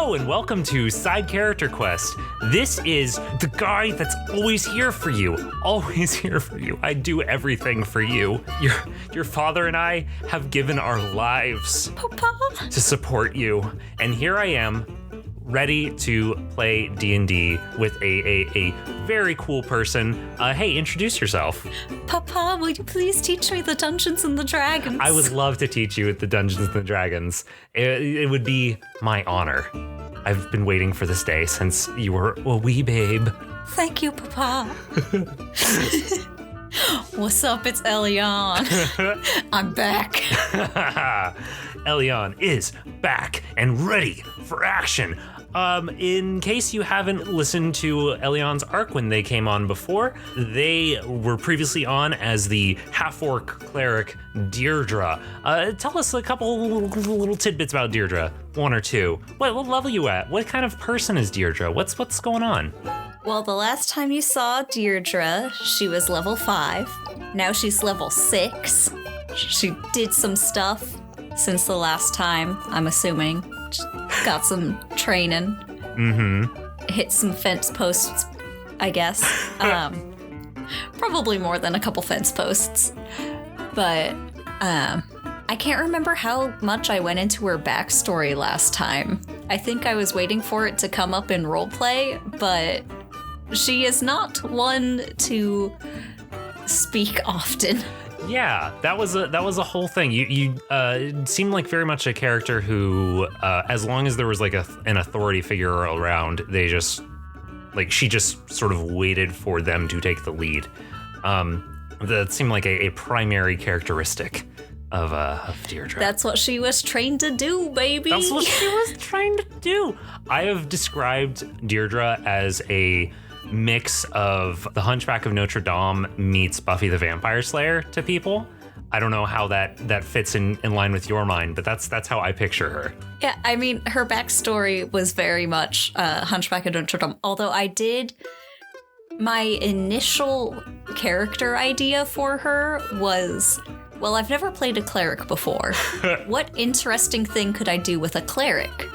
Hello and welcome to Side Character Quest. This is the guy that's always here for you. Always here for you. I do everything for you. Your father and I have given our lives Papa? to support you. And here I am, ready to play D&D with a very cool person. Hey, introduce yourself. Papa, will you please teach me the Dungeons and the Dragons? I would love to teach you the Dungeons and Dragons. It would be my honor. I've been waiting for this day since you were a wee babe. Thank you, Papa. What's up? It's Elian. I'm back. Elian is back and ready for action. In case you haven't listened to Elian's arc when they came on before, they were previously on as the half-orc cleric Deirdre. Tell us a couple little tidbits about Deirdre, one or two. What level are you at? What kind of person is Deirdre? What's going on? Well, the last time you saw Deirdre, she was level 5. Now she's level 6. She did some stuff since the last time, I'm assuming. Got some training. Mm-hmm. Hit some fence posts, I guess. Probably more than a couple fence posts. But I can't remember how much I went into her backstory last time. I think I was waiting for it to come up in roleplay, but she is not one to speak often. Yeah, that was a whole thing. You seemed like very much a character who, as long as there was like an authority figure around, she just sort of waited for them to take the lead. That seemed like a primary characteristic of Deirdre. That's what she was trained to do, baby. That's what she was trained to do. I have described Deirdre as a mix of the Hunchback of Notre Dame meets Buffy the Vampire Slayer to people. I don't know how that fits in line with your mind, but that's how I picture her. Yeah, I mean, her backstory was very much Hunchback of Notre Dame, although my initial character idea for her was, well, I've never played a cleric before. What interesting thing could I do with a cleric?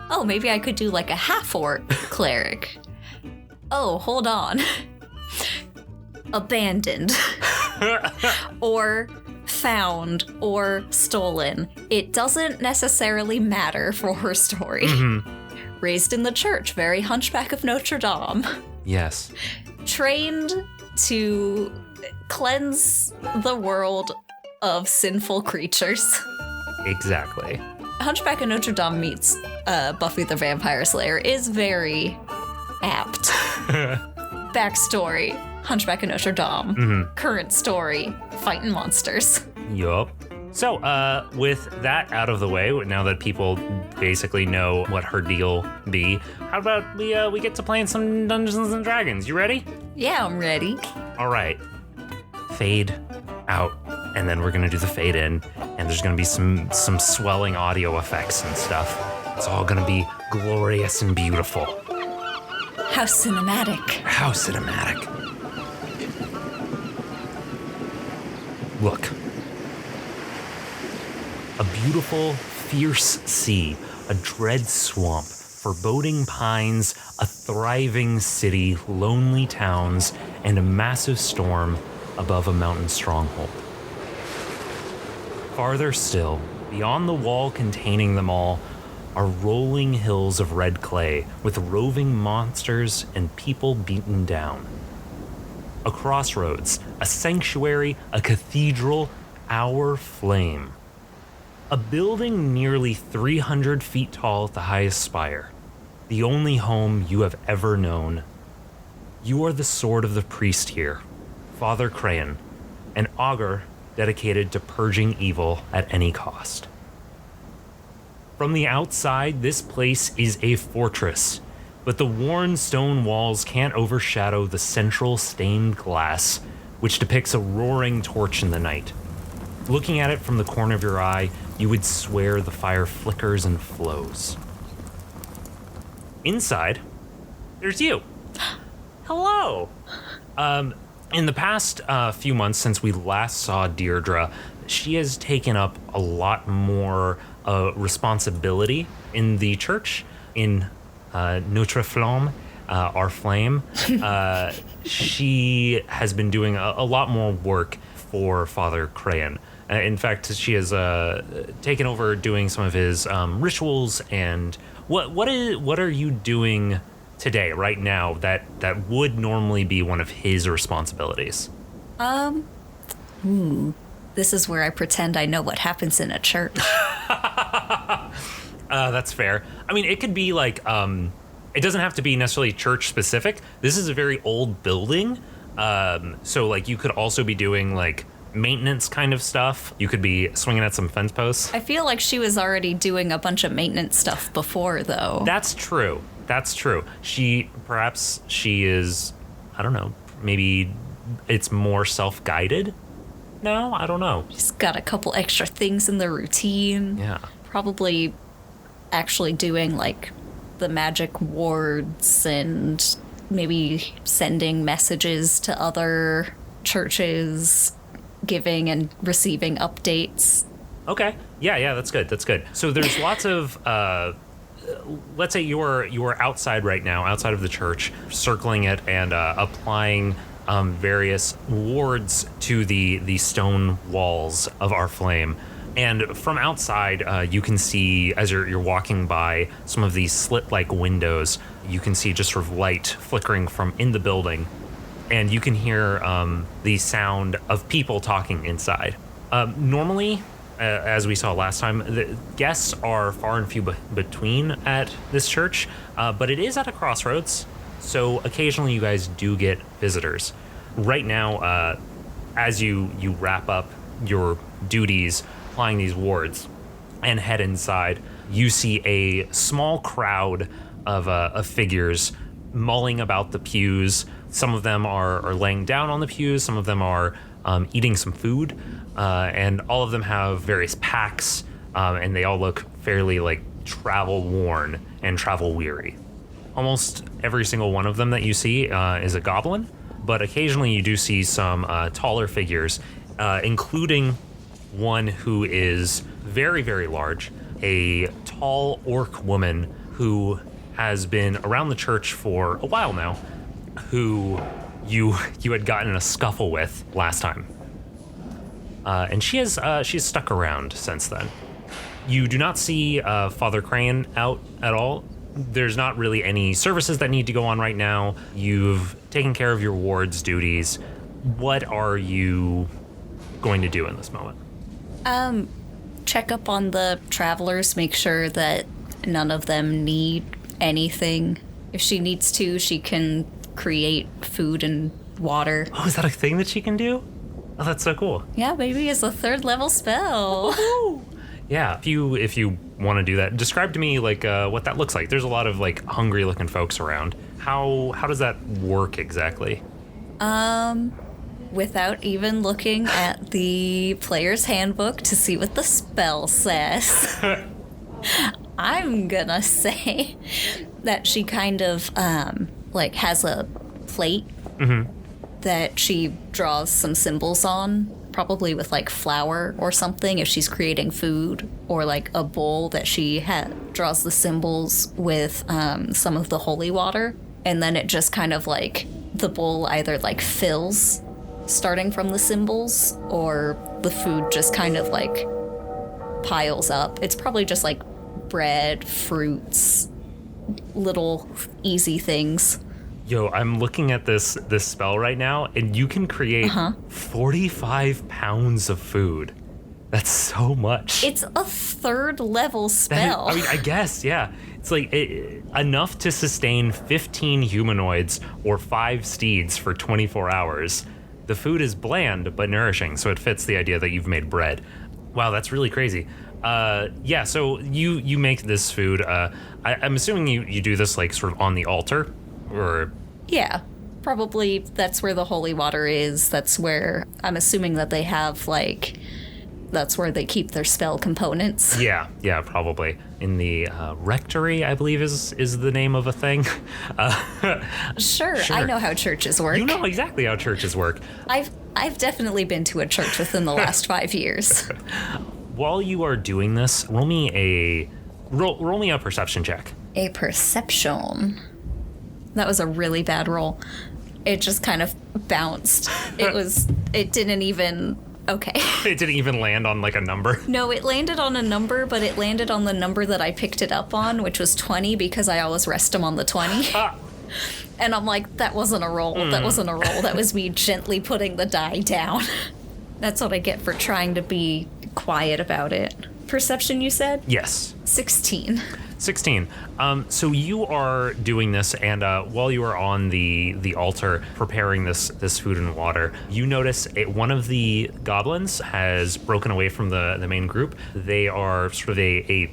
Oh, maybe I could do like a half-orc cleric. Oh, hold on. Abandoned. Or found or stolen. It doesn't necessarily matter for her story. Mm-hmm. Raised in the church, very Hunchback of Notre Dame. Yes. Trained to cleanse the world of sinful creatures. Exactly. Hunchback of Notre Dame meets Buffy the Vampire Slayer is very apt. Backstory, Hunchback of Notre Dame. Mm-hmm. Current story, fighting monsters. Yup. So, with that out of the way, now that people basically know what her deal be, how about we get to playing some Dungeons and Dragons? You ready? Yeah, I'm ready. All right. Fade out, and then we're gonna do the fade in, and there's gonna be some swelling audio effects and stuff. It's all gonna be glorious and beautiful. How cinematic. How cinematic. Look. A beautiful, fierce sea, a dread swamp, foreboding pines, a thriving city, lonely towns, and a massive storm above a mountain stronghold. Farther still, beyond the wall containing them all, are rolling hills of red clay with roving monsters and people beaten down. A crossroads, a sanctuary, a cathedral, our flame. A building nearly 300 feet tall at the highest spire, the only home you have ever known. You are the sword of the priest here, Father Cra'en, an augur dedicated to purging evil at any cost. From the outside, this place is a fortress, but the worn stone walls can't overshadow the central stained glass, which depicts a roaring torch in the night. Looking at it from the corner of your eye, you would swear the fire flickers and flows. Inside, there's you. Hello. In the past few months since we last saw Deirdre, she has taken up a lot more responsibility in the church, in Notre Flamme, our flame. She has been doing a lot more work for Father Cra'en. In fact, she has taken over doing some of his rituals. And what are you doing today, right now, that would normally be one of his responsibilities? This is where I pretend I know what happens in a church. That's fair. I mean, it could be like, it doesn't have to be necessarily church specific. This is a very old building. So like you could also be doing like maintenance kind of stuff. You could be swinging at some fence posts. I feel like she was already doing a bunch of maintenance stuff before, though. That's true. She is, I don't know, maybe it's more self-guided. No, I don't know. She's got a couple extra things in the routine. Yeah. Probably actually doing like the magic wards and maybe sending messages to other churches, giving and receiving updates. Okay. Yeah, that's good. So there's lots of let's say you're outside right now, outside of the church, circling it and applying various wards to the stone walls of our flame. And from outside, you can see, as you're walking by some of these slit-like windows, you can see just sort of light flickering from in the building. And you can hear the sound of people talking inside. Normally, as we saw last time, the guests are far and few between at this church, but it is at a crossroads, so occasionally you guys do get visitors. Right now, as you wrap up your duties applying these wards and head inside, you see a small crowd of figures mulling about the pews. Some of them are laying down on the pews, some of them are eating some food, and all of them have various packs, and they all look fairly like travel worn and travel weary. Almost every single one of them that you see is a goblin, but occasionally you do see some taller figures, including one who is very, very large, a tall orc woman who has been around the church for a while now, who you had gotten in a scuffle with last time. And she's stuck around since then. You do not see Father Cra'en out at all. There's not really any services that need to go on right now. You've taken care of your ward's duties. What are you going to do in this moment? Check up on the travelers, make sure that none of them need anything. If she needs to, she can create food and water. Oh, is that a thing that she can do? Oh, that's so cool. Yeah, maybe it's a 3rd level spell. Yeah, if you want to do that, describe to me like what that looks like. There's a lot of like hungry looking folks around. How does that work exactly? Without even looking at the player's handbook to see what the spell says, I'm gonna say that she kind of like has a plate that she draws some symbols on, probably with like flour or something if she's creating food, or like a bowl that she draws the symbols with some of the holy water, and then it just kind of like the bowl either like fills starting from the symbols, or the food just kind of like piles up. It's probably just like bread, fruits, little easy things. Yo, I'm looking at this spell right now, and you can create 45 pounds of food. That's so much. It's a 3rd level spell. I guess, yeah. It's like enough to sustain 15 humanoids or 5 steeds for 24 hours. The food is bland but nourishing, so it fits the idea that you've made bread. Wow, that's really crazy. Yeah, so you make this food. I'm assuming you do this like sort of on the altar, or... Yeah, probably that's where the holy water is. That's where I'm assuming that they have like... That's where they keep their spell components. Yeah, probably. In the rectory, I believe is the name of a thing. Sure, I know how churches work. You know exactly how churches work. I've definitely been to a church within the last 5 years. While you are doing this, roll me a perception check. A perception. That was a really bad roll. It just kind of bounced. It didn't even, okay. It didn't even land on like a number. No, it landed on a number, but it landed on the number that I picked it up on, which was 20, because I always rest them on the 20. And I'm like, that wasn't a roll. That wasn't a roll. That was me gently putting the die down. That's what I get for trying to be quiet about it. Perception, you said? Yes. 16. 16. So you are doing this, and while you are on the altar preparing this food and water, you notice one of the goblins has broken away from the main group. They are sort of a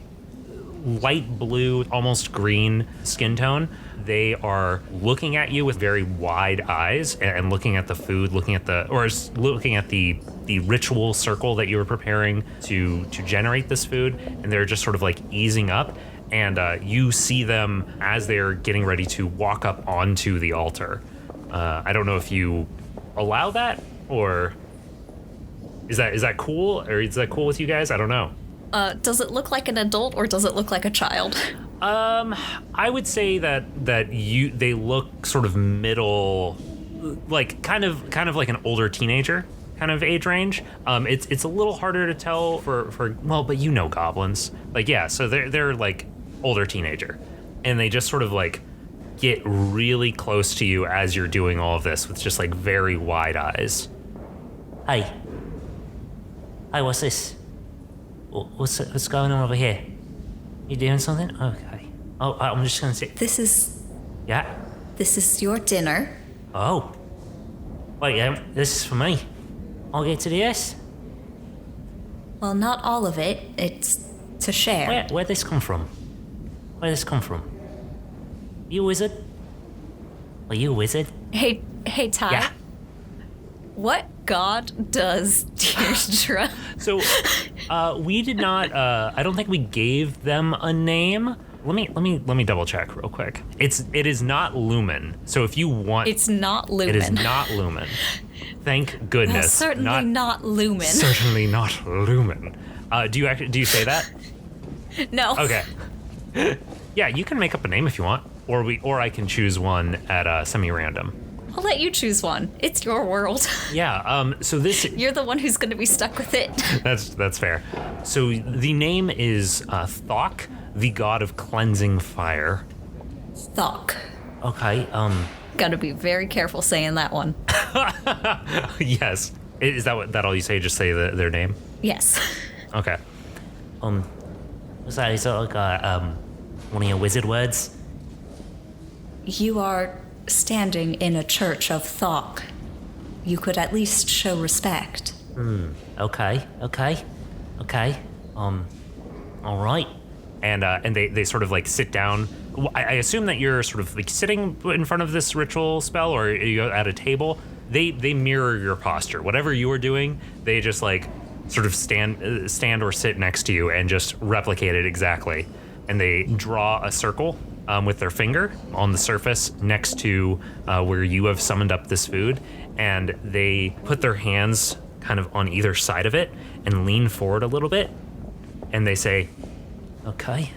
light blue, almost green skin tone. They are looking at you with very wide eyes and looking at the food, looking at the ritual circle that you were preparing to generate this food, and they're just sort of like easing up. And you see them as they're getting ready to walk up onto the altar. I don't know if you allow that, or is that cool, or is that cool with you guys? I don't know. Does it look like an adult, or does it look like a child? I would say that they look sort of middle, like kind of like an older teenager kind of age range. It's a little harder to tell for but you know goblins. Like, yeah, so they're like older teenager, and they just sort of like get really close to you as you're doing all of this with just like very wide eyes. Hey, what's this? What's going on over here? You doing something? Okay. Oh, I'm just gonna say. This Yeah. is your dinner. Oh. Wait, this is for me. I'll get to this. Well, not all of it. It's to share. Where'd this come from? You a wizard? Are you a wizard? Hey, Ty. Yeah. What god does Deirdre? So, we did not. I don't think we gave them a name. Let me double check real quick. It is not Lumen. So if you want, It's not Lumen. it is not Lumen. Thank goodness. Certainly not Lumen. Certainly not Lumen. Do you say that? No. Okay. Yeah, you can make up a name if you want, or I can choose one at semi-random. I'll let you choose one. It's your world. Yeah. So this. You're the one who's going to be stuck with it. That's fair. So the name is Thok, the god of cleansing fire. Thok. Okay, Gotta be very careful saying that one. Yes. Is that all you say? Just say their name? Yes. Okay. what's that? Is that like one of your wizard words? You are standing in a church of Thok. You could at least show respect. Okay. All right. And they sort of like sit down. I assume that you're sort of like sitting in front of this ritual spell, or are you at a table. They mirror your posture. Whatever you are doing, they just like sort of stand or sit next to you and just replicate it exactly. And they draw a circle with their finger on the surface next to where you have summoned up this food, and they put their hands kind of on either side of it and lean forward a little bit, and they say, Okay.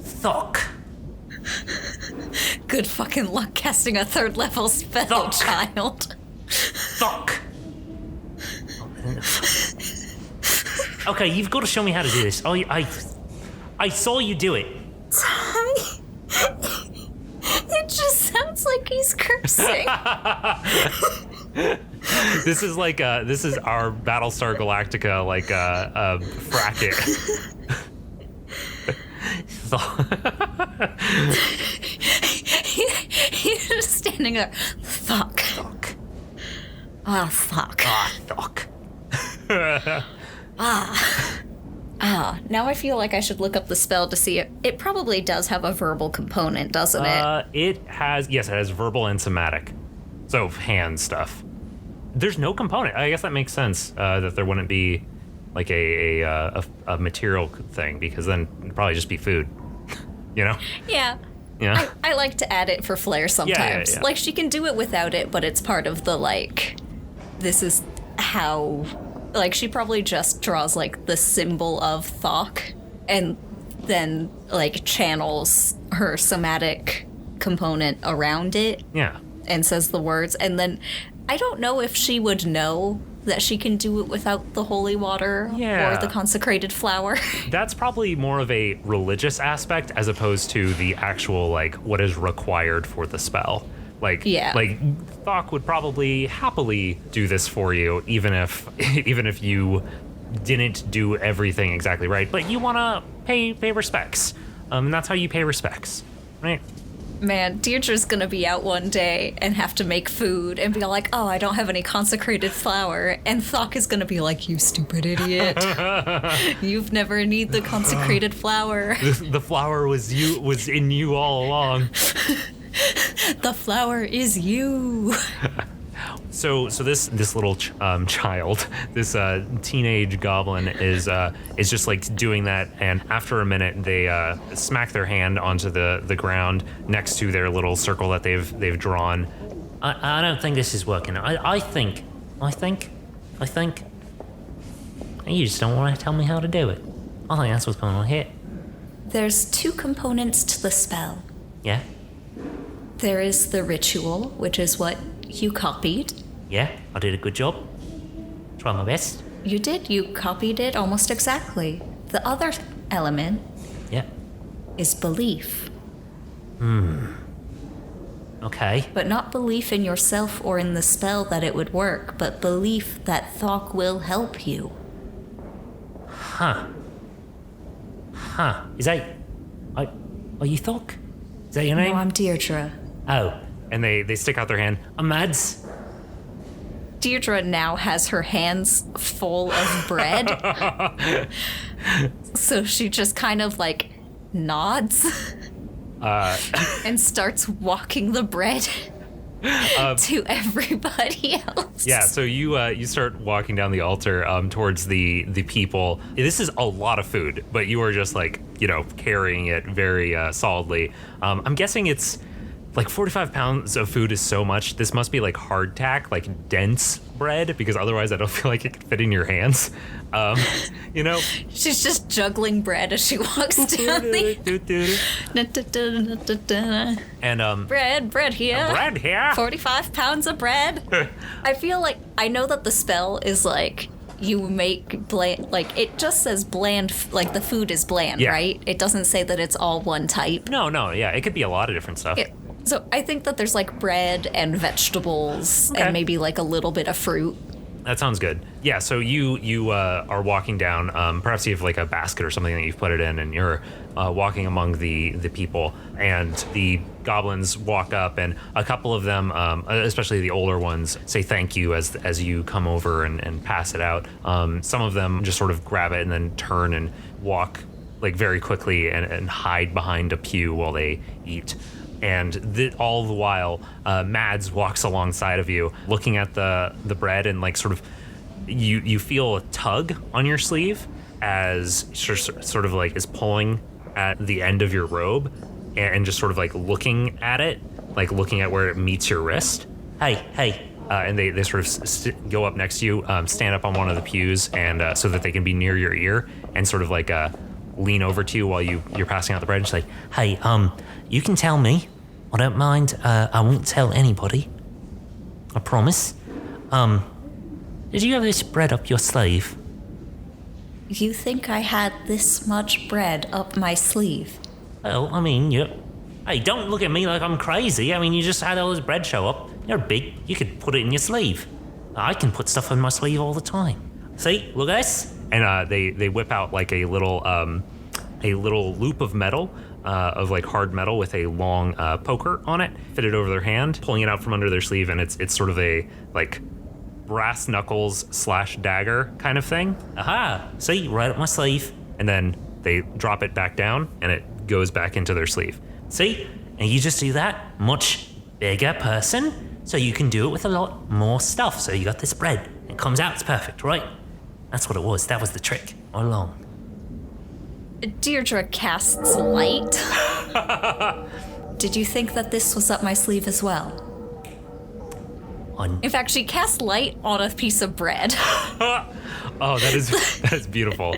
Thok. Good fucking luck casting a 3rd level spell, Thok. child. Thok. Okay, you've got to show me how to do this. I saw you do it. It just sounds like he's cursing. this is like this is our Battlestar Galactica like bracket. He's just standing there. Thok. Ah, Thok. Thok. Now I feel like I should look up the spell to see it. It probably does have a verbal component, doesn't it? It has verbal and somatic, so hand stuff. There's no component. I guess that makes sense that there wouldn't be like a material thing, because then it'd probably just be food. You know? Yeah. Yeah. I like to add it for flair sometimes. Yeah. Like, she can do it without it, but it's part of the, like, this is how Like, she probably just draws, like, the symbol of Thok and then, like, channels her somatic component around it. Yeah. And says the words. And then I don't know if she would know that she can do it without the holy water or the consecrated flower. That's probably more of a religious aspect as opposed to the actual, like, what is required for the spell. Like, Thok would probably happily do this for you, even if you didn't do everything exactly right. But you want to pay respects. And that's how you pay respects, right? Man, Deirdre's gonna be out one day and have to make food and be like, oh, I don't have any consecrated flour. And Thok is gonna be like, you stupid idiot. You've never need the consecrated flour. The flour was in you all along. The flower is you. So this little child, this teenage goblin is just like doing that, and after a minute they smack their hand onto the ground next to their little circle that they've drawn. I don't think this is working. I think you just don't want to tell me how to do it. I think that's what's going on here. There's two components to the spell. Yeah? There is the ritual, which is what you copied. Yeah, I did a good job. Try my best. You did. You copied it almost exactly. The other element Yeah. is belief. Okay. But not belief in yourself or in the spell that it would work, but belief that Thok will help you. Huh. Is that... Are you Thok? Is that your name? No, I'm Deirdre. Oh. And they stick out their hand. I'm Mads. Deirdre now has her hands full of bread. So she just kind of like nods and starts walking the bread to everybody else. Yeah, so you start walking down the altar towards the people. This is a lot of food, but you are just like, carrying it very solidly. I'm guessing it's like 45 pounds of food is so much. This must be like hardtack, like dense bread, because otherwise I don't feel like it could fit in your hands. She's just juggling bread as she walks down the... And Bread here. bread here. 45 pounds of bread. I feel like I know that the spell is like you make bland, like it just says bland, like the food is bland, Yeah. right? It doesn't say that it's all one type. No, yeah, it could be a lot of different stuff. So I think that there's like bread and vegetables Okay. and maybe like a little bit of fruit. That sounds good. Yeah, so you are walking down. Perhaps you have like a basket or something that you've put it in, and you're walking among the people. And the goblins walk up, and a couple of them, especially the older ones, say thank you as you come over and pass it out. Some of them just sort of grab it and then turn and walk like very quickly and hide behind a pew while they eat. And all the while, Mads walks alongside of you, looking at the bread, and like sort of, you feel a tug on your sleeve as sort of like is pulling at the end of your robe, and just sort of like looking at it, like looking at where it meets your wrist. Hey. And they sort of go up next to you, stand up on one of the pews, and so that they can be near your ear, and sort of like lean over to you while you're passing out the bread. And she's like, Hey, you can tell me. I don't mind. I won't tell anybody. I promise. Did you have this bread up your sleeve? You think I had this much bread up my sleeve? Well, I mean, Hey, don't look at me like I'm crazy. I mean, you just had all this bread show up. You're big. You could put it in your sleeve. I can put stuff in my sleeve all the time. See? Look at this. And they whip out like a little loop of metal, of like hard metal with a long poker on it, fit it over their hand, pulling it out from under their sleeve, and it's sort of a like brass knuckles / dagger kind of thing. Aha! See? Right up my sleeve. And then they drop it back down, and it goes back into their sleeve. See? And you just do that. Much bigger person. So you can do it with a lot more stuff. So you got this bread. It comes out. It's perfect, right? That's what it was. That was the trick all along. Deirdre casts light. Did you think that this was up my sleeve as well? on. In fact, she casts light on a piece of bread. Oh, that is beautiful.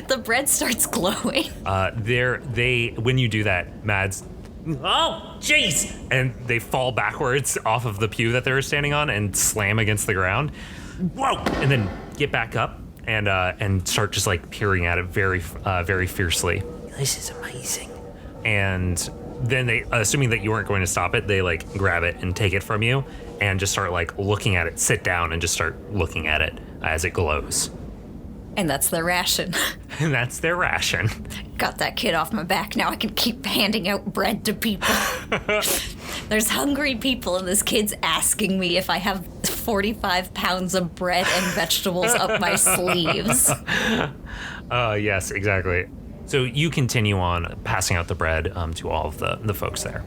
The bread starts glowing. When you do that, Mads, oh, jeez, and they fall backwards off of the pew that they were standing on and slam against the ground. Whoa! And then get back up and start just like peering at it very fiercely. This is amazing. And then they, assuming that you weren't going to stop it, they like grab it and take it from you and just start like looking at it, sit down and just start looking at it as it glows. And that's their ration. And that's their ration. Got that kid off my back. Now I can keep handing out bread to people. There's hungry people, and this kid's asking me if I have 45 pounds of bread and vegetables up my sleeves. Yes, exactly. So you continue on passing out the bread to all of the folks there.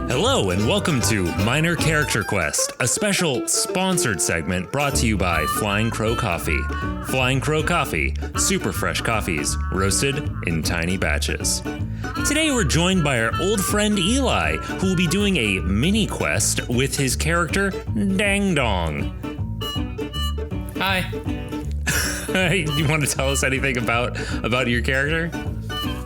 Hello and welcome to Minor Character Quest, a special sponsored segment brought to you by Flying Crow Coffee. Flying Crow Coffee, super fresh coffees, roasted in tiny batches. Today we're joined by our old friend Eli, who will be doing a mini quest with his character Dang Dong. Hi. You want to tell us anything about your character?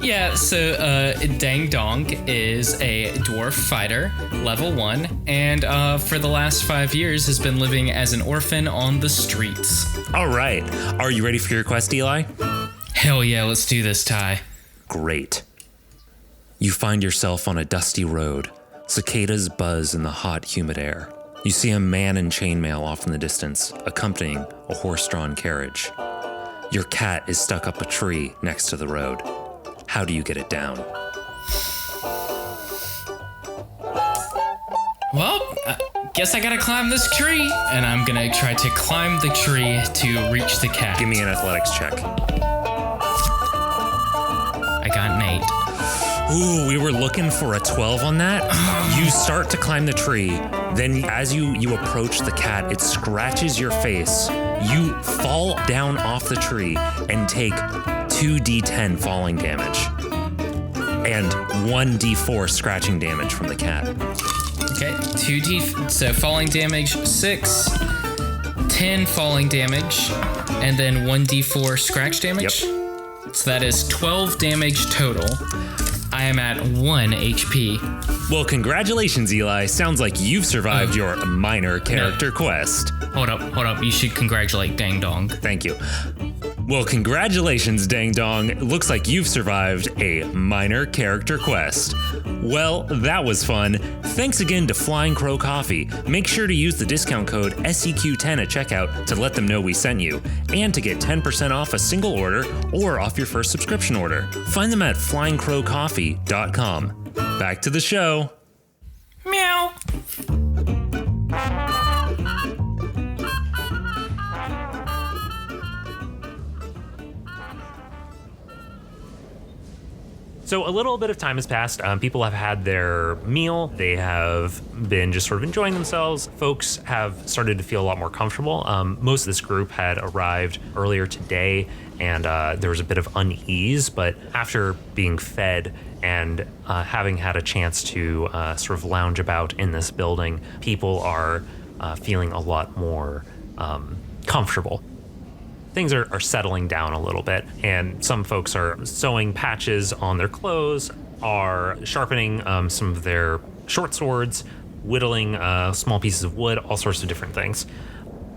Yeah, so Dang Dong is a dwarf fighter, level 1, and for the last 5 years has been living as an orphan on the streets. All right. Are you ready for your quest, Eli? Hell yeah, let's do this, Ty. Great. You find yourself on a dusty road. Cicadas buzz in the hot, humid air. You see a man in chainmail off in the distance, accompanying a horse-drawn carriage. Your cat is stuck up a tree next to the road. How do you get it down? Well, guess I gotta climb this tree, and I'm gonna try to climb the tree to reach the cat. Give me an athletics check. I got an 8. Ooh, we were looking for a 12 on that. You start to climb the tree. Then as you approach the cat, it scratches your face. You fall down off the tree and take 2d10 falling damage and 1d4 scratching damage from the cat. Okay, 2d, so falling damage 6, 10 falling damage, and then 1d4 scratch damage. Yep. So that is 12 damage total. I am at 1 HP. Well, congratulations, Eli. Sounds like you've survived your minor character quest. Hold up. You should congratulate Dang Dong. Thank you. Well, congratulations, Dang Dong. It looks like you've survived a minor character quest. Well, that was fun. Thanks again to Flying Crow Coffee. Make sure to use the discount code SEQ10 at checkout to let them know we sent you, and to get 10% off a single order or off your first subscription order. Find them at flyingcrowcoffee.com. Back to the show. Meow. So a little bit of time has passed. People have had their meal. They have been just sort of enjoying themselves. Folks have started to feel a lot more comfortable. Most of this group had arrived earlier today, and there was a bit of unease. But after being fed and having had a chance to sort of lounge about in this building, people are feeling a lot more comfortable. Things are settling down a little bit, and some folks are sewing patches on their clothes, are sharpening some of their short swords, whittling small pieces of wood, all sorts of different things.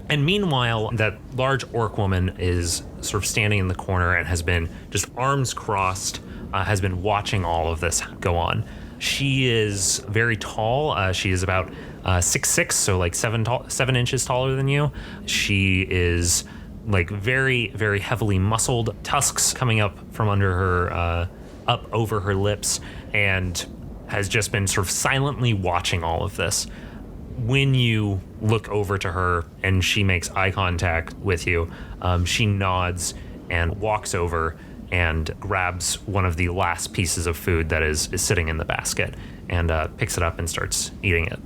And meanwhile, that large orc woman is sort of standing in the corner and has been just arms crossed, has been watching all of this go on. She is very tall. She is about 6'6", so like 7 inches taller than you. She is like very, very heavily muscled, tusks coming up from under her, up over her lips, and has just been sort of silently watching all of this. When you look over to her and she makes eye contact with you, she nods and walks over and grabs one of the last pieces of food that is sitting in the basket and picks it up and starts eating it.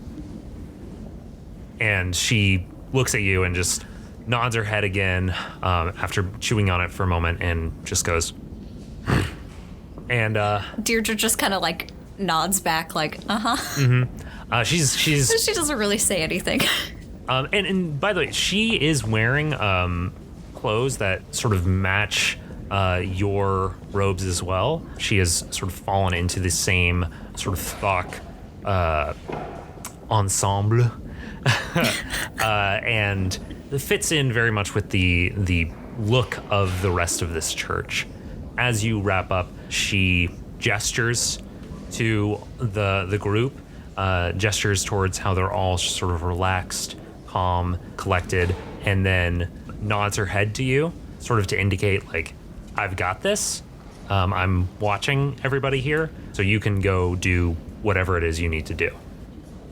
And she looks at you and just nods her head again after chewing on it for a moment and just goes, And Deirdre just kind of like nods back, like, she's She doesn't really say anything. and by the way, she is wearing clothes that sort of match your robes as well. She has sort of fallen into the same sort of Thok ensemble, and it fits in very much with the look of the rest of this church. As you wrap up, she gestures to the group, gestures towards how they're all sort of relaxed, calm, collected, and then nods her head to you, sort of to indicate, like, I've got this. I'm watching everybody here, so you can go do whatever it is you need to do.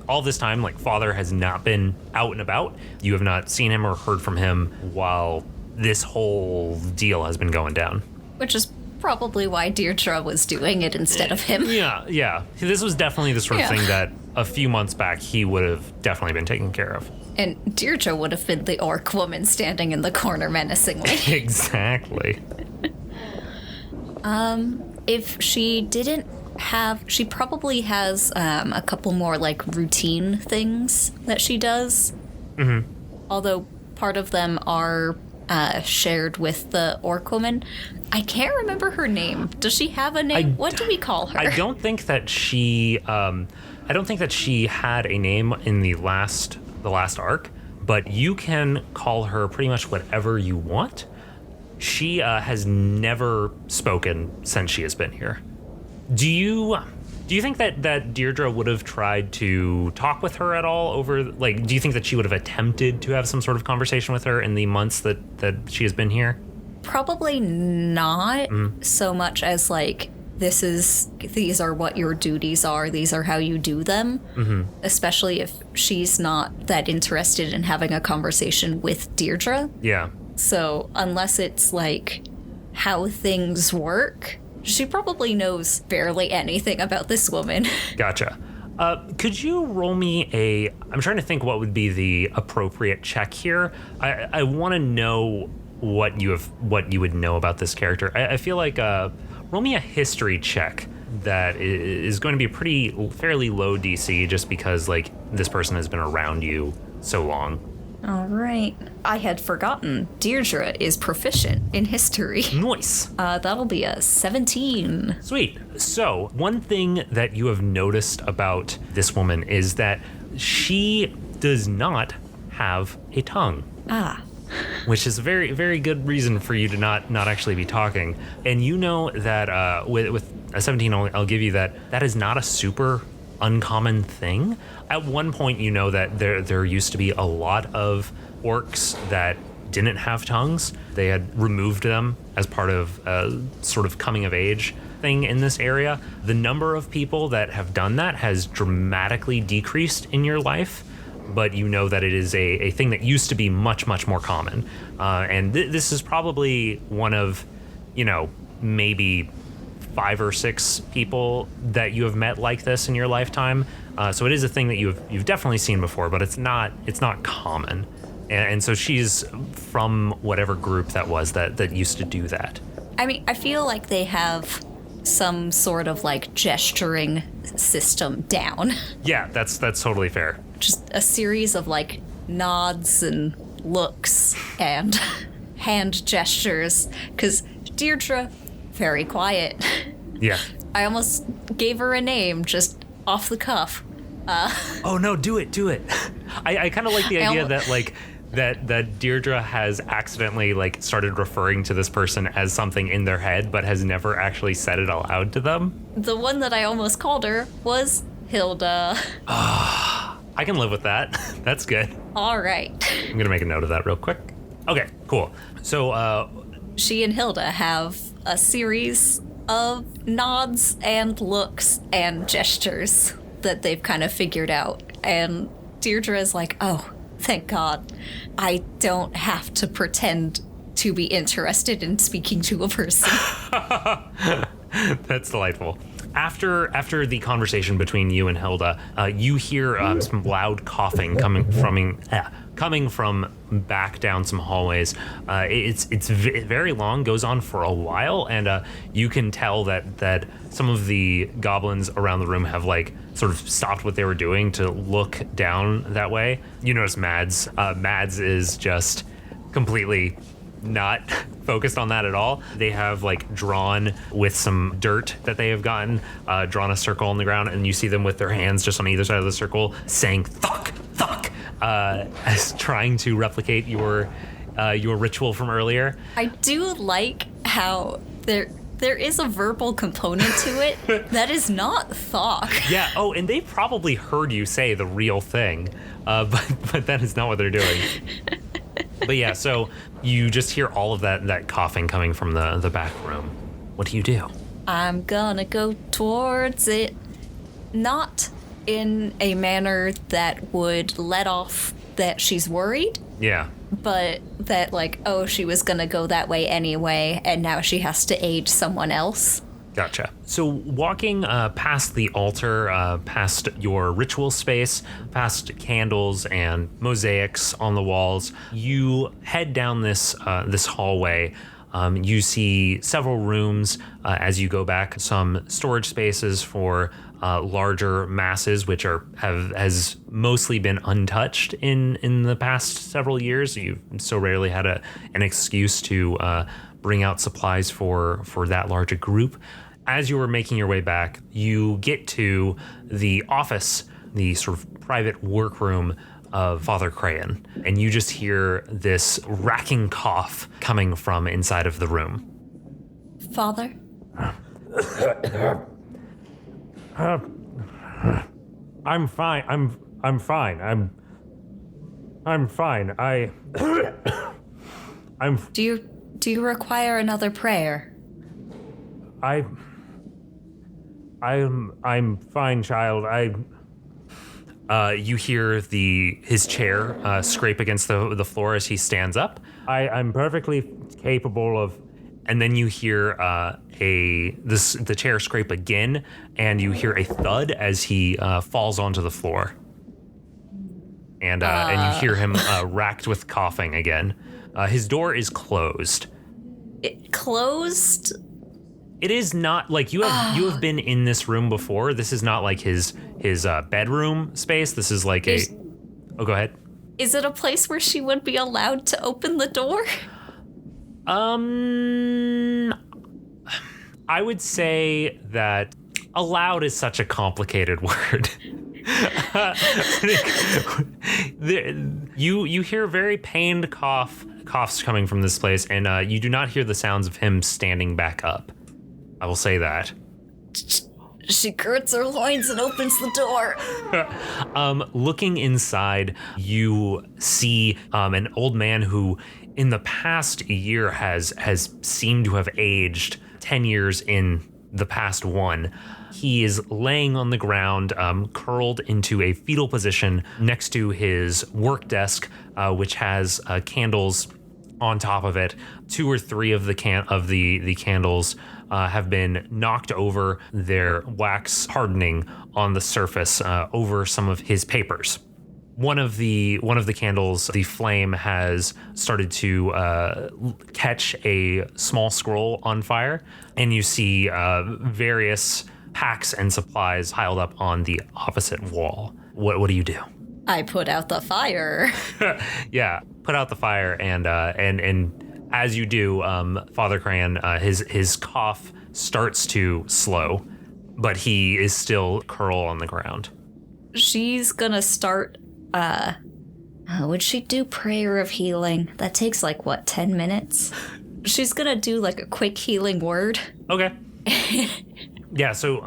All this time, like, Father has not been out and about. You have not seen him or heard from him while this whole deal has been going down. Which is probably why Deirdre was doing it instead of him. Yeah. This was definitely the sort of thing that a few months back he would have definitely been taken care of. And Deirdre would have been the orc woman standing in the corner menacingly. Exactly. If she didn't have, she probably has a couple more like routine things that she does. Mm-hmm. Although part of them are shared with the orc woman. I can't remember her name. Does she have a name? What do we call her? I don't think that she had a name in the last arc, but you can call her pretty much whatever you want. She has never spoken since she has been here. Do you think that Deirdre would have tried to talk with her at all over, like, do you think that she would have attempted to have some sort of conversation with her in the months that she has been here? Probably not so much as like, these are what your duties are, these are how you do them, especially if she's not that interested in having a conversation with Deirdre. Yeah. So unless it's like how things work, she probably knows barely anything about this woman. Gotcha. Could you roll me I'm trying to think what would be the appropriate check here. I want to know what you would know about this character. I feel like roll me a history check that is going to be fairly low DC, just because like this person has been around you so long. All right. I had forgotten. Deirdre is proficient in history. Nice. That'll be a 17. Sweet. So one thing that you have noticed about this woman is that she does not have a tongue. Which is a very, very good reason for you to not actually be talking. And you know that with a 17, I'll give you that is not a super uncommon thing. At one point, you know that there used to be a lot of orcs that didn't have tongues. They had removed them as part of a sort of coming of age thing in this area. The number of people that have done that has dramatically decreased in your life, but you know that it is a thing that used to be much, much more common. And this is probably one of, maybe 5 or 6 people that you have met like this in your lifetime. So it is a thing that you've definitely seen before, but it's not common. And so she's from whatever group that was that used to do that. I mean, I feel like they have some sort of like gesturing system down. Yeah, that's totally fair. Just a series of like nods and looks and hand gestures, because Deirdre, very quiet. Yeah. I almost gave her a name just off the cuff. Oh no, do it. I kind of like the idea that like that Deirdre has accidentally like started referring to this person as something in their head, but has never actually said it aloud to them. The one that I almost called her was Hilda. I can live with that. That's good. All right. I'm gonna make a note of that real quick. Okay, cool. So she and Hilda have a series of nods and looks and gestures that they've kind of figured out. And Deirdre is like, oh, thank God. I don't have to pretend to be interested in speaking to a person. That's delightful. After the conversation between you and Hilda, you hear some loud coughing coming coming from back down some hallways. It's very long, goes on for a while, and you can tell that some of the goblins around the room have like sort of stopped what they were doing to look down that way. You notice Mads. Mads is just completely not focused on that at all. They have like drawn with some dirt that they have gotten, drawn a circle on the ground, and you see them with their hands just on either side of the circle saying "thuck, thuck," as trying to replicate your ritual from earlier. I do like how there is a verbal component to it that is not thok. Yeah. Oh, and they probably heard you say the real thing, but that is not what they're doing. But yeah, so you just hear all of that coughing coming from the back room. What do you do? I'm gonna go towards it, not in a manner that would let off that she's worried, Yeah. but that like, oh, she was gonna go that way anyway, and now she has to aid someone else. Gotcha. So walking past the altar, past your ritual space, past candles and mosaics on the walls, you head down this hallway. You see several rooms as you go back, some storage spaces for larger masses, which has mostly been untouched in the past several years. You've so rarely had an excuse to bring out supplies for that large a group. As you were making your way back, you get to the office, the sort of private workroom of Father Cra'en, and you just hear this racking cough coming from inside of the room. Father? I'm fine. I'm fine. I'm fine. Do you require another prayer? I'm fine, child. You hear his chair scrape against the floor as he stands up. I'm perfectly capable of. And then you hear the chair scrape again, and you hear a thud as he falls onto the floor. And you hear him racked with coughing again. His door is closed. It closed? It is not like you have been in this room before. This is not like his bedroom space. This is like Oh, go ahead. Is it a place where she would be allowed to open the door? I would say that allowed is such a complicated word. You hear very pained coughs coming from this place, and you do not hear the sounds of him standing back up. I will say that. She girds her loins and opens the door. Looking inside, you see an old man who in the past year has seemed to have aged 10 years in the past one. He is laying on the ground, curled into a fetal position next to his work desk, which has candles on top of it. 2 or 3 of the candles have been knocked over, their wax hardening on the surface over some of his papers. One of the candles, the flame has started to catch a small scroll on fire, and you see various packs and supplies piled up on the opposite wall. What do you do? I put out the fire. Yeah, put out the fire, and as you do, Father Cra'en, his cough starts to slow, but he is still curled on the ground. She's gonna start, would she do prayer of healing? That takes 10 minutes? She's gonna do a quick healing word. Okay. Yeah, so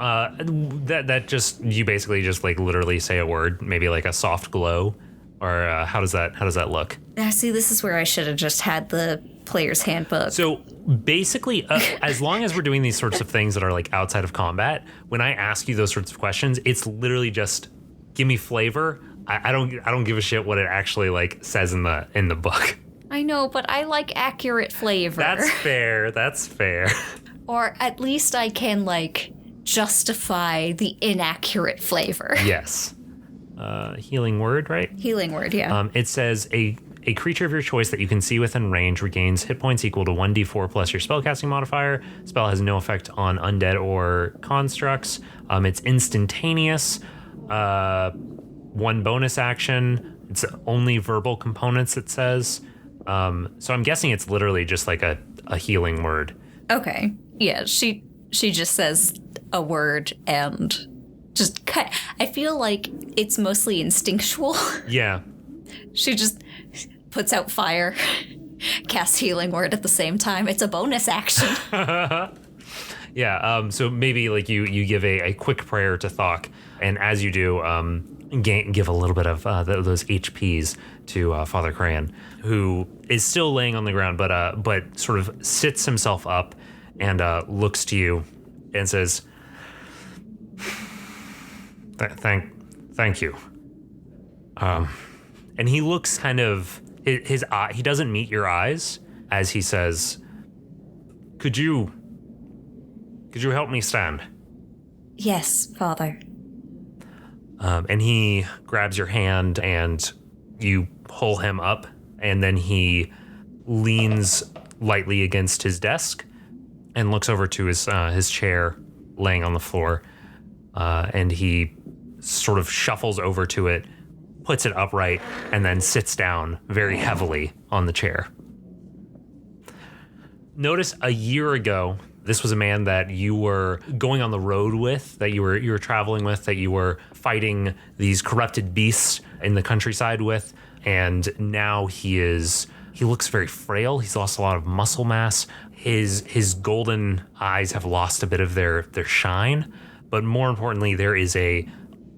that just, you basically just literally say a word, maybe a soft glow, or how does that look? See, this is where I should have just had the player's handbook. So basically, as long as we're doing these sorts of things that are outside of combat, when I ask you those sorts of questions, it's literally just give me flavor. I don't give a shit what it actually says in the book. I know, but I like accurate flavor. That's fair. Or at least I can justify the inaccurate flavor. Yes. healing word, right? Healing word, yeah. It says a creature of your choice that you can see within range regains hit points equal to 1d4 plus your spellcasting modifier. Spell has no effect on undead or constructs. It's instantaneous. One bonus action. It's only verbal components, it says. So I'm guessing it's literally just like a healing word. Okay. Yeah, she just says a word and just cut. I feel like it's mostly instinctual. Yeah. She just puts out fire, casts healing word at the same time. It's a bonus action. Yeah, so maybe like you give a quick prayer to Thok, and as you do, give a little bit of those HPs to Father Cra'en, who is still laying on the ground, but sort of sits himself up and looks to you and says, "Thank you." And he looks kind of his eye. He doesn't meet your eyes as he says, "Could you help me stand?" Yes, Father. And he grabs your hand and you pull him up, and then he leans lightly against his desk and looks over to his chair laying on the floor, and he sort of shuffles over to it, puts it upright, and then sits down very heavily on the chair. Notice a year ago, this was a man that you were going on the road with, that you were traveling with, that you were fighting these corrupted beasts in the countryside with, and now he looks very frail. He's lost a lot of muscle mass. His golden eyes have lost a bit of their shine, but more importantly, there is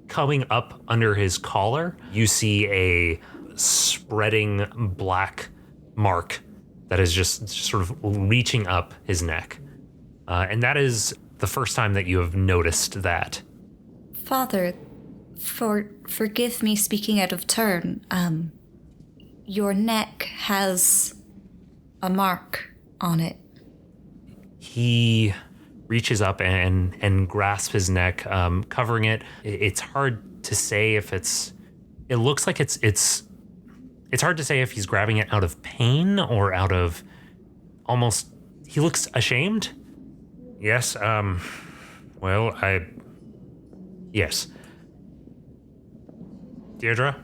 coming up under his collar, you see a spreading black mark that is just sort of reaching up his neck. And that is the first time that you have noticed that. Father, forgive me speaking out of turn. Your neck has a mark on it. He reaches up and grasps his neck, covering it. It's hard to say if it looks like it's hard to say if he's grabbing it out of pain or out of almost, he looks ashamed. Yes, yes. Deirdre,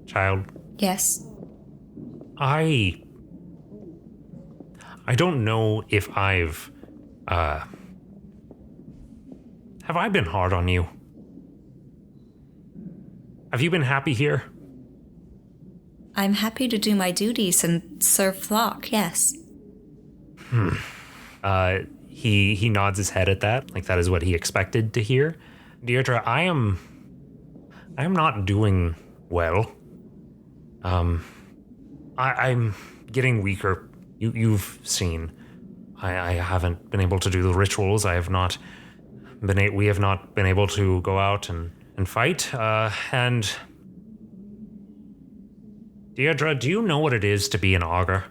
child. Yes. I don't know if have I been hard on you? Have you been happy here? I'm happy to do my duties and serve Thok, yes. He nods his head at that, like that is what he expected to hear. Deirdre, I am not doing well. I'm getting weaker. You've seen. I haven't been able to do the rituals. We have not been able to go out and fight. And Deirdre, do you know what it is to be an augur?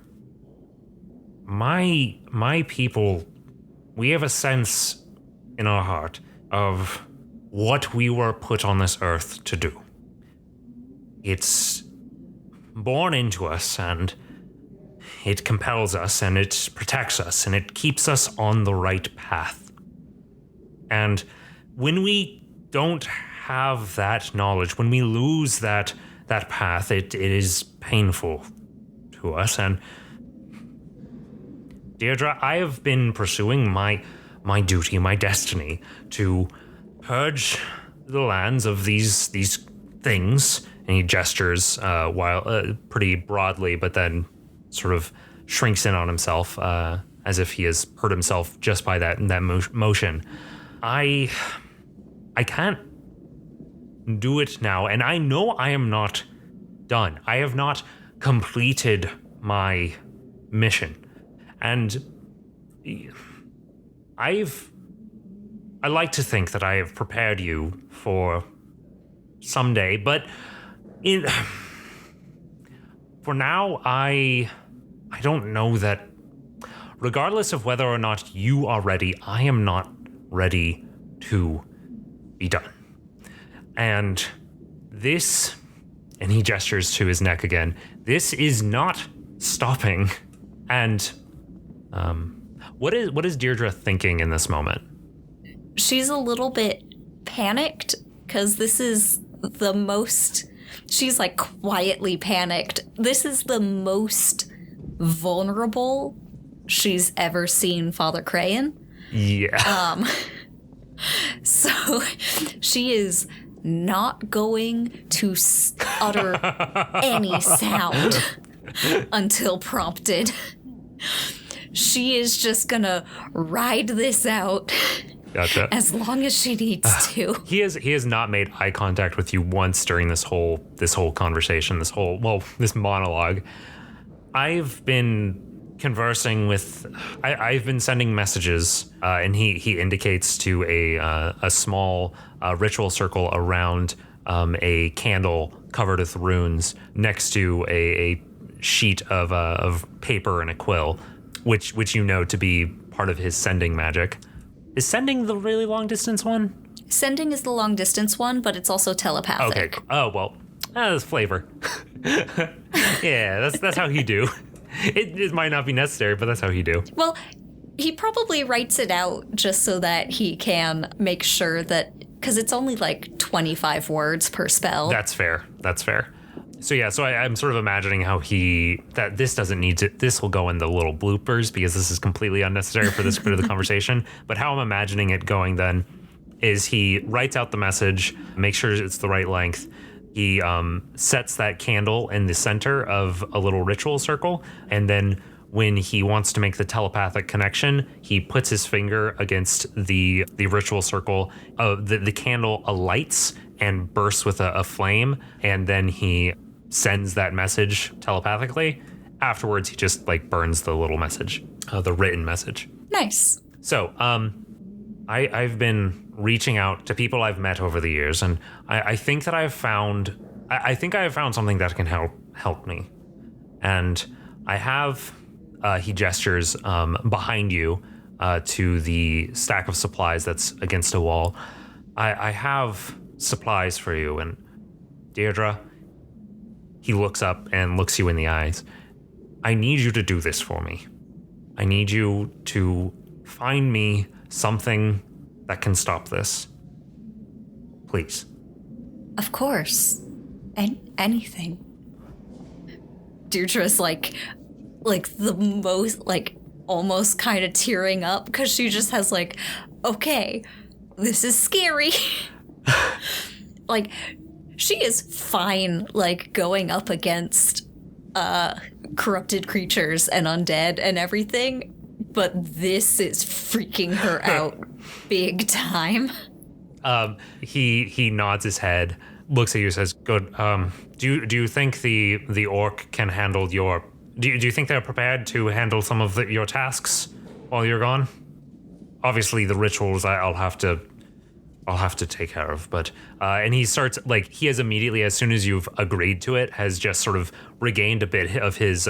My people, we have a sense in our heart of what we were put on this earth to do. It's born into us, and it compels us, and it protects us, and it keeps us on the right path. And when we don't have that knowledge, when we lose that path, it is painful to us. And Deirdre, I have been pursuing my duty, my destiny, to purge the lands of these things. And he gestures pretty broadly, but then sort of shrinks in on himself as if he has hurt himself just by that motion. I can't do it now, and I know I am not done. I have not completed my mission. And I like to think that I have prepared you for someday, but for now, I don't know that. Regardless of whether or not you are ready, I am not ready to be done. And This, and he gestures to his neck again, this is not stopping. And what is Deirdre thinking in this moment? She's a little bit panicked because this is the most, she's like quietly panicked. This is the most vulnerable she's ever seen Father Cra'en. Yeah. So she is not going to utter any sound until prompted. She is just gonna ride this out. Gotcha. As long as she needs to. He has not made eye contact with you once during this whole conversation, this monologue. I've been conversing with, I've been sending messages, and he indicates to a small ritual circle around a candle covered with runes next to a sheet of paper and a quill, which you know to be part of his sending magic. Is sending the really long distance one? Sending is the long distance one, but it's also telepathic. Okay. Oh well, that's flavor. Yeah, that's how he do. It might not be necessary, but that's how he do. Well, he probably writes it out just so that he can make sure that, because it's only like 25 words per spell. That's fair. So yeah, I'm sort of imagining how that this doesn't need to, this will go in the little bloopers because this is completely unnecessary for this bit of the conversation. But how I'm imagining it going then is he writes out the message, makes sure it's the right length. He sets that candle in the center of a little ritual circle, and then when he wants to make the telepathic connection, he puts his finger against the ritual circle. The candle alights and bursts with a flame, and then he sends that message telepathically. Afterwards, he just like burns the little message, the written message. Nice. So, I've been reaching out to people I've met over the years, and I think that I have found something that can help me. And I have, he gestures behind you to the stack of supplies that's against a wall. I have supplies for you, and Deirdre, he looks up and looks you in the eyes. I need you to do this for me. I need you to find me something that can stop this. Please. Of course. Anything. Deirdre's like the most, like, almost kind of tearing up because she just has like, okay, this is scary. Like, she is fine, like, going up against corrupted creatures and undead and everything, but this is freaking her out big time. He nods his head, looks at you, says, "Good. Do you think the orc can handle your? Do you think they're prepared to handle some of your tasks while you're gone? Obviously, the rituals I'll have to take care of, but and he starts, like, he has immediately, as soon as you've agreed to it, has just sort of regained a bit of his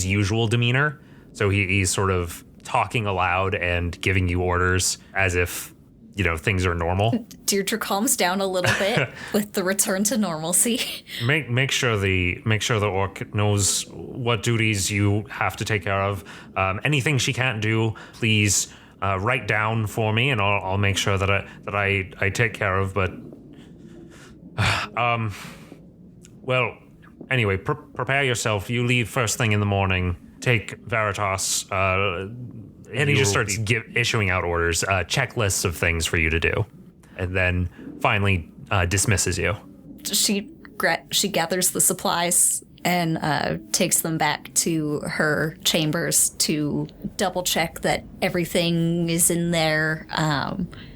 usual demeanor. So he's sort of talking aloud and giving you orders as if, you know, things are normal. Deirdre calms down a little bit with the return to normalcy. Make sure the orc knows what duties you have to take care of. Anything she can't do, please write down for me, and I'll make sure that I take care of. But well, anyway, prepare yourself. You leave first thing in the morning. Take Veritas, and he just starts issuing out orders, checklists of things for you to do, and then finally dismisses you. She gathers the supplies and takes them back to her chambers to double check that everything is in there.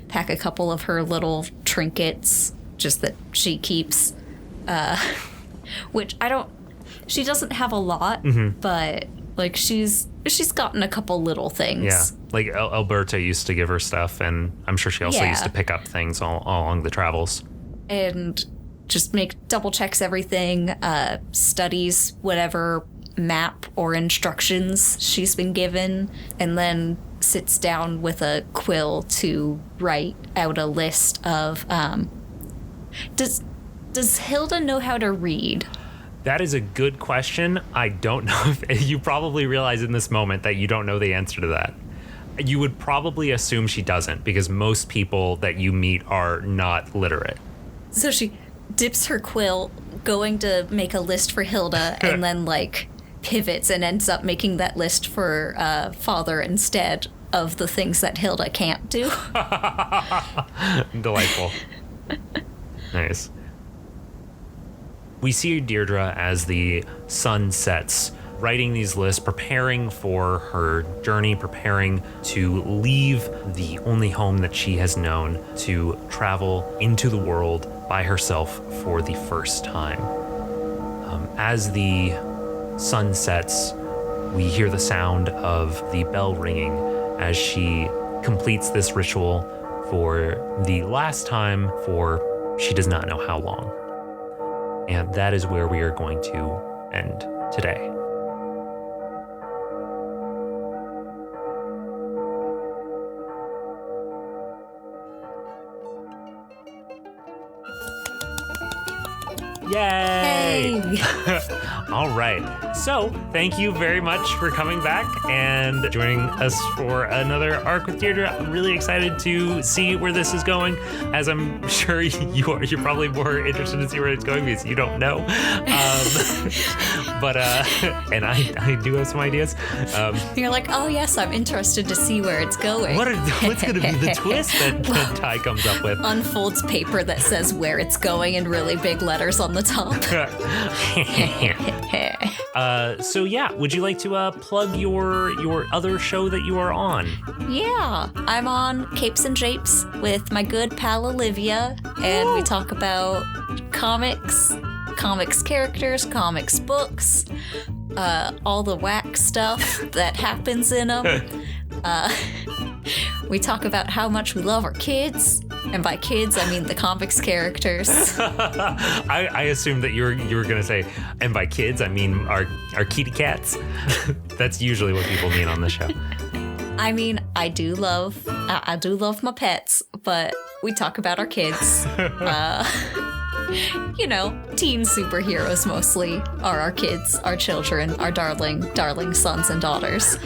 Pack a couple of her little trinkets, just that she keeps, which she doesn't have a lot, but like she's gotten a couple little things. Yeah, like Alberta used to give her stuff, and I'm sure she also used to pick up things all along the travels. And just double checks everything, studies whatever map or instructions she's been given, and then sits down with a quill to write out a list of Does Hilda know how to read? That is a good question. I don't know if you probably realize in this moment that you don't know the answer to that. You would probably assume she doesn't, because most people that you meet are not literate. So she dips her quill, going to make a list for Hilda, and then, like, pivots and ends up making that list for Father instead of the things that Hilda can't do. Delightful. Nice. We see Deirdre as the sun sets, writing these lists, preparing for her journey, preparing to leave the only home that she has known to travel into the world by herself for the first time. As the sun sets, we hear the sound of the bell ringing as she completes this ritual for the last time for she does not know how long. And that is where we are going to end today. Yay! Hey! All right. So, thank you very much for coming back and joining us for another arc with Deirdre. I'm really excited to see where this is going, as I'm sure you are. You're probably more interested to see where it's going because you don't know. But and I do have some ideas. You're like, oh yes, I'm interested to see where it's going. What's going to be the twist that Ty comes up with? Unfolds paper that says where it's going in really big letters on the top. So yeah, would you like to plug your other show that you are on? Yeah, I'm on Capes and Japes with my good pal Olivia, and we talk about comics characters, comics books, all the whack stuff that happens in them. We talk about how much we love our kids, and by kids I mean the comics characters. I assumed that you were gonna say, and by kids I mean our kitty cats. That's usually what people mean on the show. I mean, I do love my pets, but we talk about our kids. You know, teen superheroes mostly are our kids, our children, our darling sons and daughters.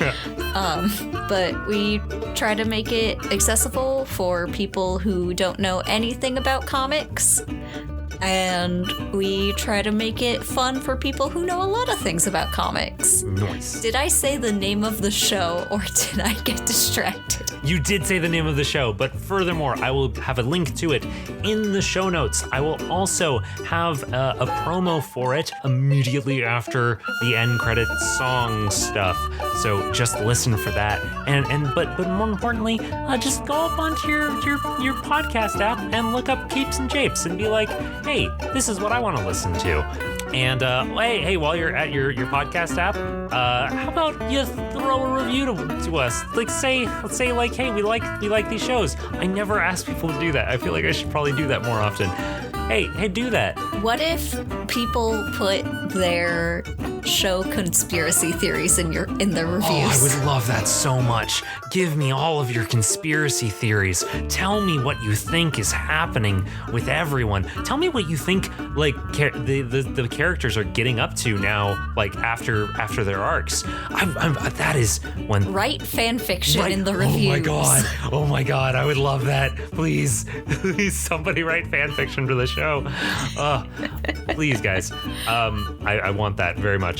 But we try to make it accessible for people who don't know anything about comics. And we try to make it fun for people who know a lot of things about comics. Nice. Did I say the name of the show, or did I get distracted? You did say the name of the show, but furthermore, I will have a link to it in the show notes. I will also have a promo for it immediately after the end credits song stuff. So just listen for that. But more importantly, just go up onto your podcast app and look up Capes and Japes and be like, hey, this is what I want to listen to. And hey, while you're at your podcast app, how about you throw a review to us? Let's say like, hey, we like these shows. I never ask people to do that. I feel like I should probably do that more often. Hey, do that. What if people put their show conspiracy theories in the reviews? Oh, I would love that so much. Give me all of your conspiracy theories. Tell me what you think is happening with everyone. Tell me what you think, like, the characters are getting up to now, like, after their arcs. That is when... Write fan fiction in the reviews. Oh my god, I would love that. Please, somebody write fan fiction for the show. Please, guys. I want that very much.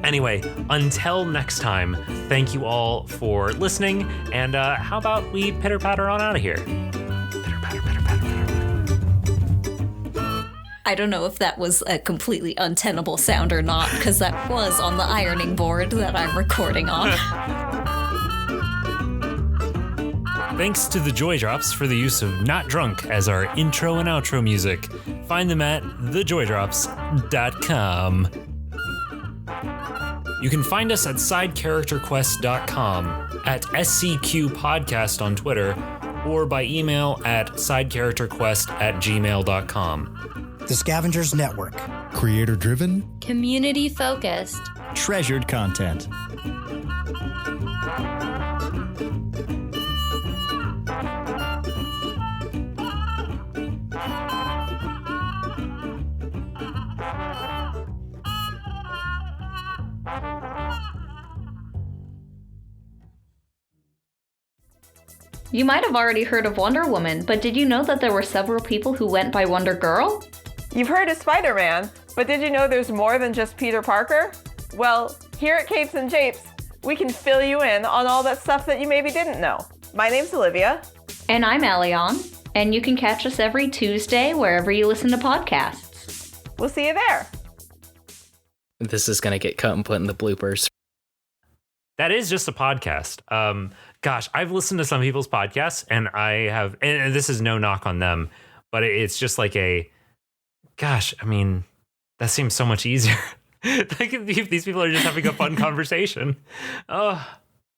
Anyway, until next time, thank you all for listening, and how about we pitter-patter on out of here? Pitter-patter, pitter-patter, pitter-patter. I don't know if that was a completely untenable sound or not, because that was on the ironing board that I'm recording on. Thanks to the Joy Drops for the use of Not Drunk as our intro and outro music. Find them at thejoydrops.com. You can find us at sidecharacterquest.com, at SCQ Podcast on Twitter, or by email at sidecharacterquest@gmail.com. The Scavengers Network. Creator-driven, community-focused, treasured content. You might have already heard of Wonder Woman, but did you know that there were several people who went by Wonder Girl? You've heard of Spider-Man, but did you know there's more than just Peter Parker? Well, here at Capes and Japes, we can fill you in on all that stuff that you maybe didn't know. My name's Olivia. And I'm Elian, and you can catch us every Tuesday wherever you listen to podcasts. We'll see you there. This is gonna get cut and put in the bloopers. That is just a podcast. Gosh, I've listened to some people's podcasts, and and this is no knock on them, but it's just like gosh, I mean, that seems so much easier. Like if these people are just having a fun conversation. Oh,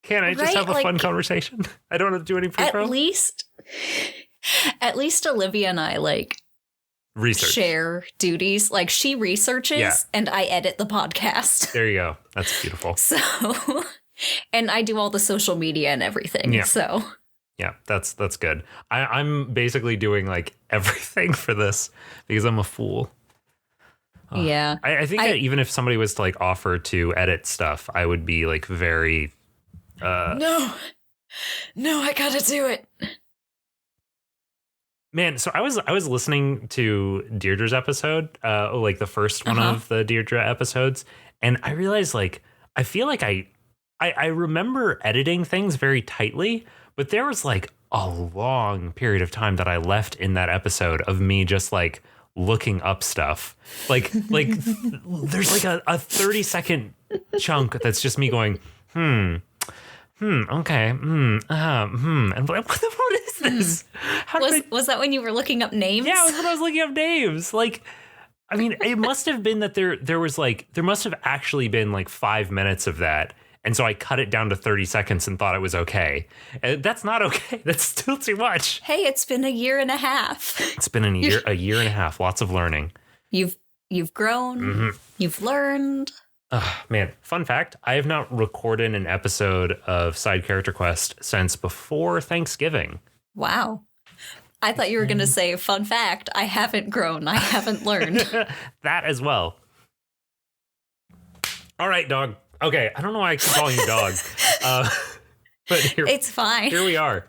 can't I just have a fun conversation? I don't have to do any pre-pro. At least Olivia and I research, share duties. Like she researches and I edit the podcast. There you go. That's beautiful. So, and I do all the social media and everything. Yeah. So yeah, that's good. I'm basically doing like everything for this because I'm a fool. Yeah. I think that even if somebody was to like offer to edit stuff, I would be like very No, I gotta do it. Man, so I was listening to Deirdre's episode, like the first one of the Deirdre episodes, and I realized like I feel like I remember editing things very tightly, but there was like a long period of time that I left in that episode of me just like looking up stuff. Like there's like a 30-second chunk that's just me going, okay, and like, what is this? Was that when you were looking up names? Yeah, it was when I was looking up names. Like, I mean, it must have been that there must have actually been like 5 minutes of that. And so I cut it down to 30 seconds and thought it was okay. And that's not okay. That's still too much. Hey, it's been a year and a half. It's been a year and a half. Lots of learning. You've grown. Mm-hmm. You've learned. Man, fun fact, I have not recorded an episode of Side Character Quest since before Thanksgiving. Wow. I thought you were going to say, fun fact, I haven't grown. I haven't learned. That as well. All right, dog. Okay, I don't know why I keep calling you dog. But it's fine. Here we are.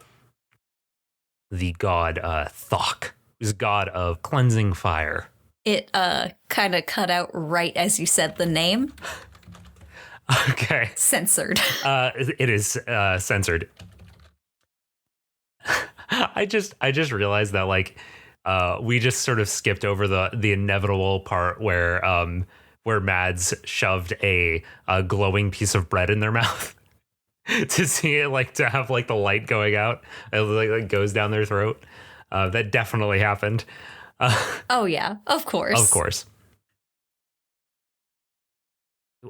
The god Thok, who's god of cleansing fire. It kind of cut out right as you said the name. Okay. Censored. It is censored. I just realized that like we just sort of skipped over the inevitable part where Mads shoved a glowing piece of bread in their mouth to see it, like to have like the light going out. It like goes down their throat. That definitely happened. Oh yeah, of course. Of course.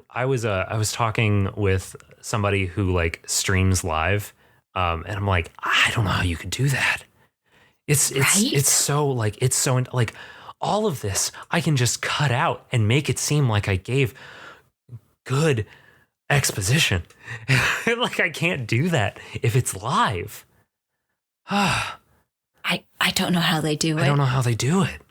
I was talking with somebody who like streams live, and I'm like, I don't know how you could do that. It's so like all of this I can just cut out and make it seem like I gave good exposition. Like I can't do that if it's live. I don't know how they do it. I don't know how they do it.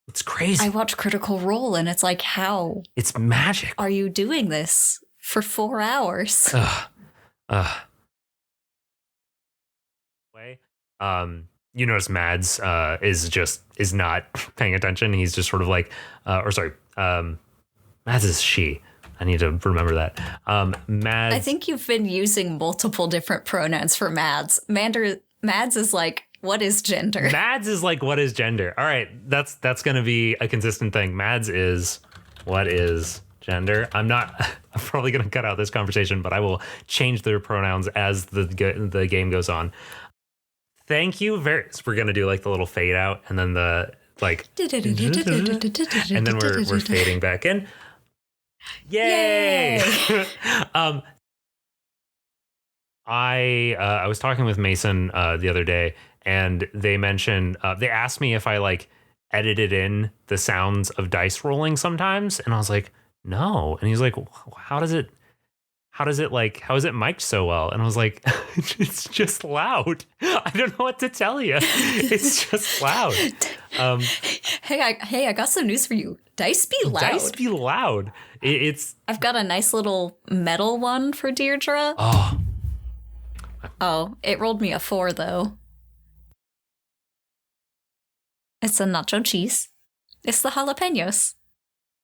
It's crazy. I watch Critical Role and it's like, how? It's magic. Are you doing this for 4 hours? You notice Mads is not paying attention. He's just sort of like, Mads is she. I need to remember that. Mads. I think you've been using multiple different pronouns for Mads. Mads is like, what is gender? Mads is like, what is gender? All right, that's going to be a consistent thing. Mads is, what is gender? I'm probably going to cut out this conversation, but I will change their pronouns as the game goes on. Thank you we're going to do like the little fade out and then the like, and then we're fading back in. Yay! I was talking with Mason the other day, and they mentioned they asked me if I like edited in the sounds of dice rolling sometimes, and I was like, no. And he's like, how is it mic'd so well? And I was like, it's just loud. I don't know what to tell you. It's just loud. Hey, I got some news for you. Dice be loud. Dice be loud. I've got a nice little metal one for Deirdre. Oh, Oh, it rolled me a 4, though. It's the nacho cheese. It's the jalapenos.